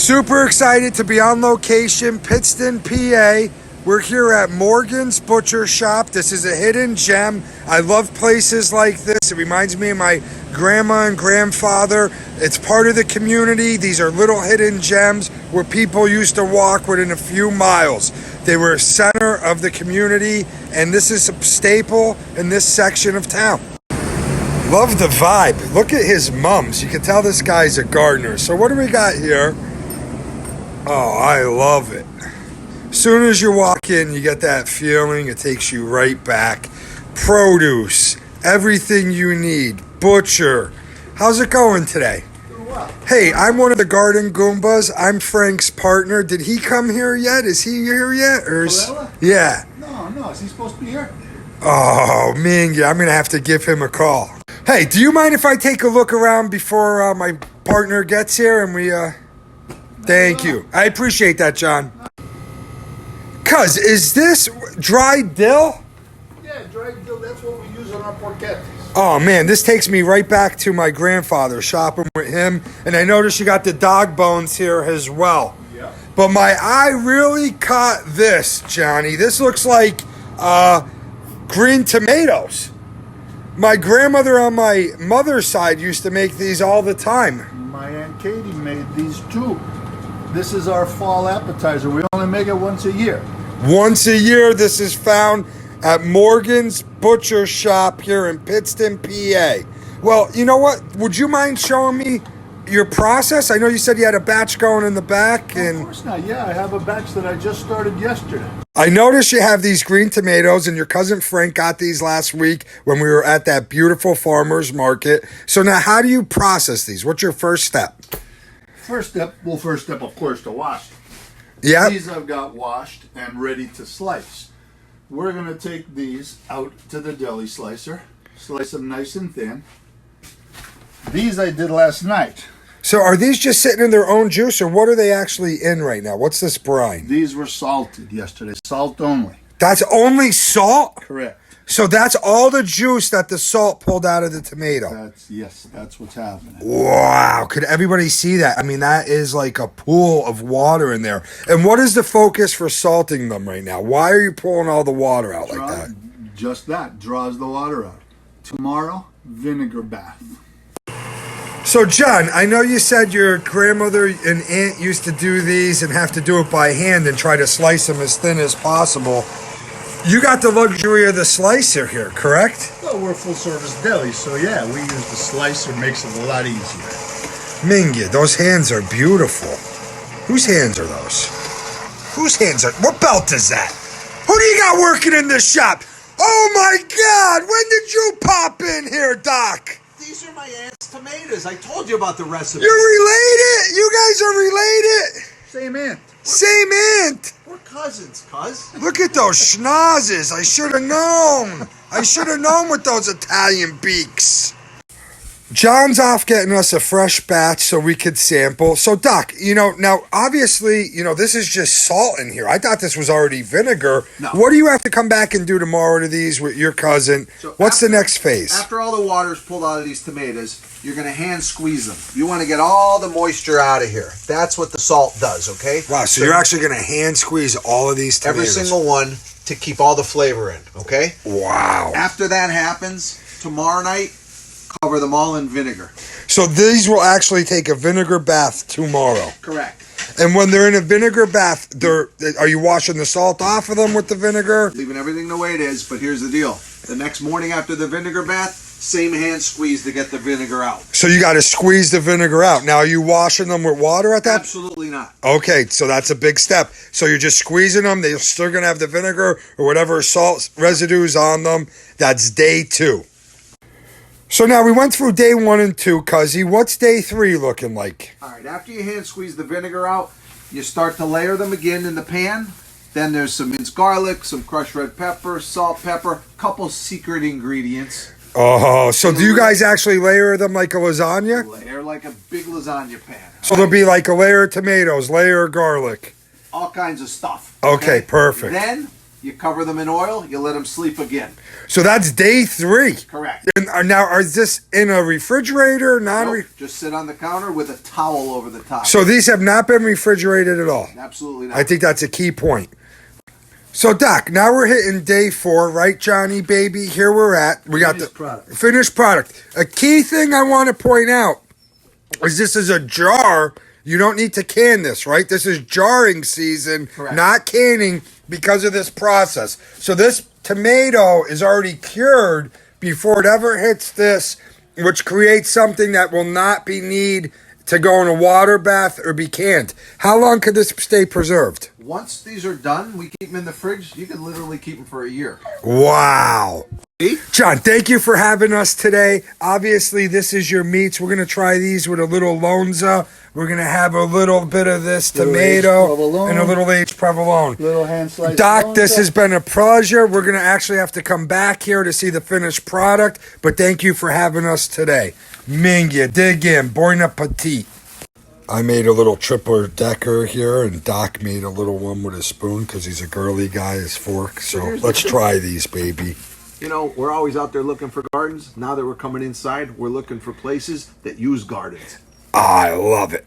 Super excited to be on location, Pittston, PA. We're here at Morgan's Butcher Shop. This is a hidden gem. I love places like this. It reminds me of my grandma and grandfather. It's part of the community. These are little hidden gems where people used to walk within a few miles. They were center of the community, and this is a staple in this section of town. Love the vibe. Look at his mums. You can tell this guy's a gardener. So what do we got here? Oh, I love it. As soon as you walk in, you get that feeling. It takes you right back. Produce, everything you need. Butcher. How's it going today? Doing well. Hey, I'm one of the garden Goombas. I'm Frank's partner. Did he come here yet? Is he here yet? Colella? Yeah. No. Is he supposed to be here? Oh, man, yeah, I'm going to have to give him a call. Hey, do you mind if I take a look around before my partner gets here and we... Thank you. I appreciate that, John. Cuz, is this dried dill? Yeah, dried dill. That's what we use on our porchettis. Oh, man, this takes me right back to my grandfather, shopping with him. And I noticed you got the dog bones here as well. Yeah. But my eye really caught this, Johnny. This looks like green tomatoes. My grandmother on my mother's side used to make these all the time. My Aunt Katie made these too. This is our fall appetizer. We only make it once a year. Once a year, this is found at Morgan's Butcher Shop here in Pittston, PA. Well, you know what? Would you mind showing me your process? I know you said you had a batch going in the back. Of course not. Yeah, I have a batch that I just started yesterday. I noticed you have these green tomatoes, and your cousin Frank got these last week when we were at that beautiful farmer's market. So now, how do you process these? What's your first step? First step, of course, to wash them. Yeah. These I've got washed and ready to slice. We're going to take these out to the deli slicer, slice them nice and thin. These I did last night. So are these just sitting in their own juice, or what are they actually in right now? What's this brine? These were salted yesterday, salt only. That's only salt? Correct. So that's all the juice that the salt pulled out of the tomato. That's what's happening. Wow. Could everybody see that? I mean, that is like a pool of water in there. And what is the focus for salting them right now? Why are you pulling all the water out like that? Just that, draws the water out. Tomorrow, vinegar bath. So, John, I know you said your grandmother and aunt used to do these and have to do it by hand and try to slice them as thin as possible. You got the luxury of the slicer here, correct? Well, we're full service deli, so yeah, we use the slicer, makes it a lot easier. Mingya, those hands are beautiful. Whose hands are those? Whose hands are... What belt is that? Who do you got working in this shop? Oh my God! When did you pop in here, Doc? These are my aunt's tomatoes. I told you about the recipe. You're related? You guys are related? Same aunt. Same aunt. We're cousins, cuz. Look at those schnozzes. I should have known. I should have known with those Italian beaks. John's off getting us a fresh batch so we could sample. So, Doc, now, obviously, this is just salt in here. I thought this was already vinegar. No. What do you have to come back and do tomorrow to these with your cousin? So What's the next phase? After all the water's pulled out of these tomatoes, you're going to hand squeeze them. You want to get all the moisture out of here. That's what the salt does, okay? Wow, so you're actually going to hand squeeze all of these tomatoes? Every single one to keep all the flavor in, okay? Wow. After that happens, tomorrow night, cover them all in vinegar. So these will actually take a vinegar bath tomorrow. Correct. And when they're in a vinegar bath, are you washing the salt off of them with the vinegar? Leaving everything the way it is, but here's the deal. The next morning after the vinegar bath, same hand squeeze to get the vinegar out. So you got to squeeze the vinegar out. Now, are you washing them with water at that? Absolutely not. Okay, so that's a big step. So you're just squeezing them. They're still going to have the vinegar or whatever salt residues on them. That's day 2. So now we went through day 1 and 2, Cuzzy. What's day 3 looking like? All right, after you hand squeeze the vinegar out, you start to layer them again in the pan. Then there's some minced garlic, some crushed red pepper, salt, pepper, couple secret ingredients. Oh, so do you guys actually layer them like a lasagna? Layer like a big lasagna pan. So there'll be like a layer of tomatoes, layer of garlic. All kinds of stuff. Okay, perfect. Then You cover them in oil. You let them sleep again. So that's day 3. Correct. And now, is this in a refrigerator? Nope, just sit on the counter with a towel over the top. So these have not been refrigerated at all. Absolutely not. I think that's a key point. So, Doc, now we're hitting day 4, right, Johnny, baby? Here we're at. We got the finished product. A key thing I want to point out is this is a jar. You don't need to can this, right? This is jarring season, Correct. not canning because of this process. So this tomato is already cured before it ever hits this, which creates something that will not be need to go in a water bath or be canned. How long could this stay preserved? Once these are done, we keep them in the fridge. You can literally keep them for a year. Wow. See? John, thank you for having us today. Obviously, this is your meats. We're going to try these with a little Lonza. We're going to have a little bit of this tomato and a little aged provolone. Little hand slice. Doc, this has been a pleasure. We're going to actually have to come back here to see the finished product, but thank you for having us today. Mingya, dig in. Bon appetit. I made a little triple decker here, and Doc made a little one with a spoon because he's a girly guy, his fork. So let's try these, baby. You know, we're always out there looking for gardens. Now that we're coming inside, we're looking for places that use gardens. I love it.